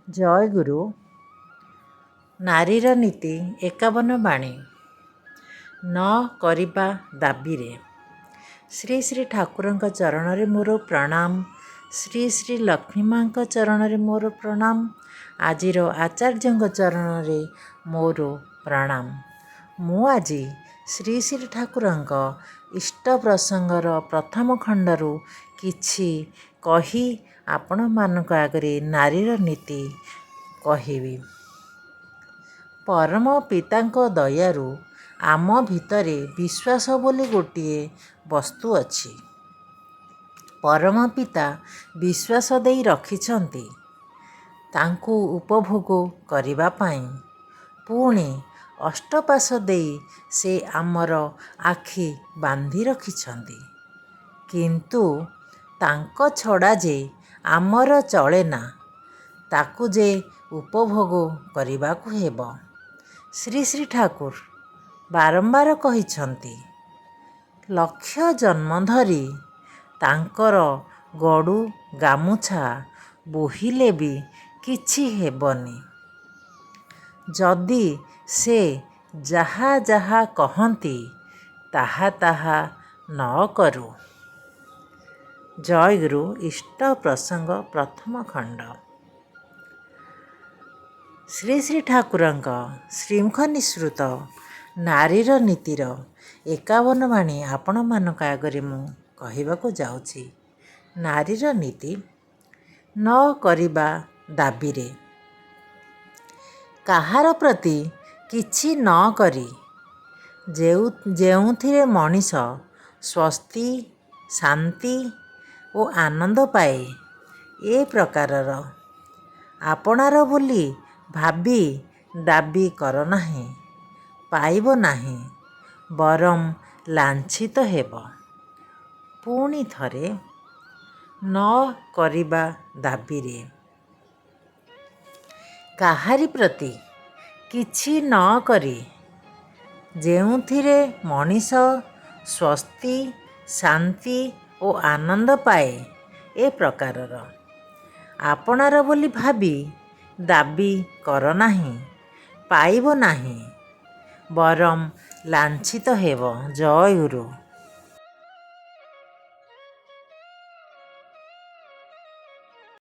ଜୟ ଗୁରୁ। ନାରୀର ନୀତି 51 ବାଣୀ। ନ କରିବା ଦାବିରେ। ଶ୍ରୀ ଶ୍ରୀ ଠାକୁରଙ୍କ ଚରଣରେ ମୋର ପ୍ରଣାମ। ଶ୍ରୀ ଶ୍ରୀ ଲକ୍ଷ୍ମୀ ମାଙ୍କ ଚରଣରେ ମୋର ପ୍ରଣାମ। ଆଜିର ଆଚାର୍ଯ୍ୟଙ୍କ ଚରଣରେ ମୋର ପ୍ରଣାମ। ମୁଁ ଆଜି ଶ୍ରୀ ଶ୍ରୀ ଠାକୁରଙ୍କ ଇଷ୍ଟ ପ୍ରସଙ୍ଗର ପ୍ରଥମ ଖଣ୍ଡରୁ କିଛି କହି ଆପଣମାନଙ୍କ ଆଗରେ ନାରୀର ନୀତି କହିବି। ପରମ ପିତାଙ୍କ ଦୟାରୁ ଆମ ଭିତରେ ବିଶ୍ୱାସ ବୋଲି ଗୋଟିଏ ବସ୍ତୁ ଅଛି। ପରମ ପିତା ବିଶ୍ୱାସ ଦେଇ ରଖିଛନ୍ତି ତାଙ୍କୁ ଉପଭୋଗ କରିବା ପାଇଁ। ପୁଣି ଅଷ୍ଟପାଶ ଦେଇ ସେ ଆମର ଆଖି ବାନ୍ଧି ରଖିଛନ୍ତି। କିନ୍ତୁ ତାଙ୍କ ଛଡ଼ା ଯେ ଆମର ଚଳେନା, ତାକୁ ଯେ ଉପଭୋଗ କରିବାକୁ ହେବ। ଶ୍ରୀ ଶ୍ରୀ ଠାକୁର ବାରମ୍ବାର କହିଛନ୍ତି, ଲକ୍ଷ ଜନ୍ମ ଧରି ତାଙ୍କର ଗଡ଼ୁ ଗାମୁଛା ବୋହିଲେ ବି କିଛି ହେବନି, ଯଦି ସେ ଯାହା ଯାହା କହନ୍ତି ତାହା ତାହା ନ କରୁ। ଜୟ ଗୁରୁ। ଇଷ୍ଟ ପ୍ରସଙ୍ଗ ପ୍ରଥମ ଖଣ୍ଡ। ଶ୍ରୀ ଶ୍ରୀ ଠାକୁରଙ୍କ ଶ୍ରୀମୁଖ ନିଃସୃତ ନାରୀର ନୀତିର 51 ବାଣୀ ଆପଣମାନଙ୍କ ଆଗରେ ମୁଁ କହିବାକୁ ଯାଉଛି। ନାରୀର ନୀତି ନ କରିବା ଦାବିରେ। କାହାର ପ୍ରତି କିଛି ନ କରି ଯେଉଁଥିରେ ମଣିଷ ସ୍ୱସ୍ତି, ଶାନ୍ତି ଓ ଆନନ୍ଦ ପାଏ, ଏ ପ୍ରକାରର ଆପଣାର ବୋଲି ଭାବି ଦାବି କର ନାହିଁ, ପାଇବ ନାହିଁ, ବରଂ ଲାଞ୍ଛିତ ହେବ। ପୁଣି ଥରେ, ନ କରିବା ଦାବିରେ। କାହାରି ପ୍ରତି କିଛି ନ କରି ଯେଉଁଥିରେ ମଣିଷ ସ୍ୱସ୍ତି, ଶାନ୍ତି ଓ ଆନନ୍ଦ ପାଏ, ଏ ପ୍ରକାରର ଆପଣାର ବୋଲି ଭାବି ଦାବି କର ନାହିଁ, ପାଇବ ନାହିଁ, ବରଂ ଲାଞ୍ଛିତ ହେବ। ଜୟ ଗୁରୁ।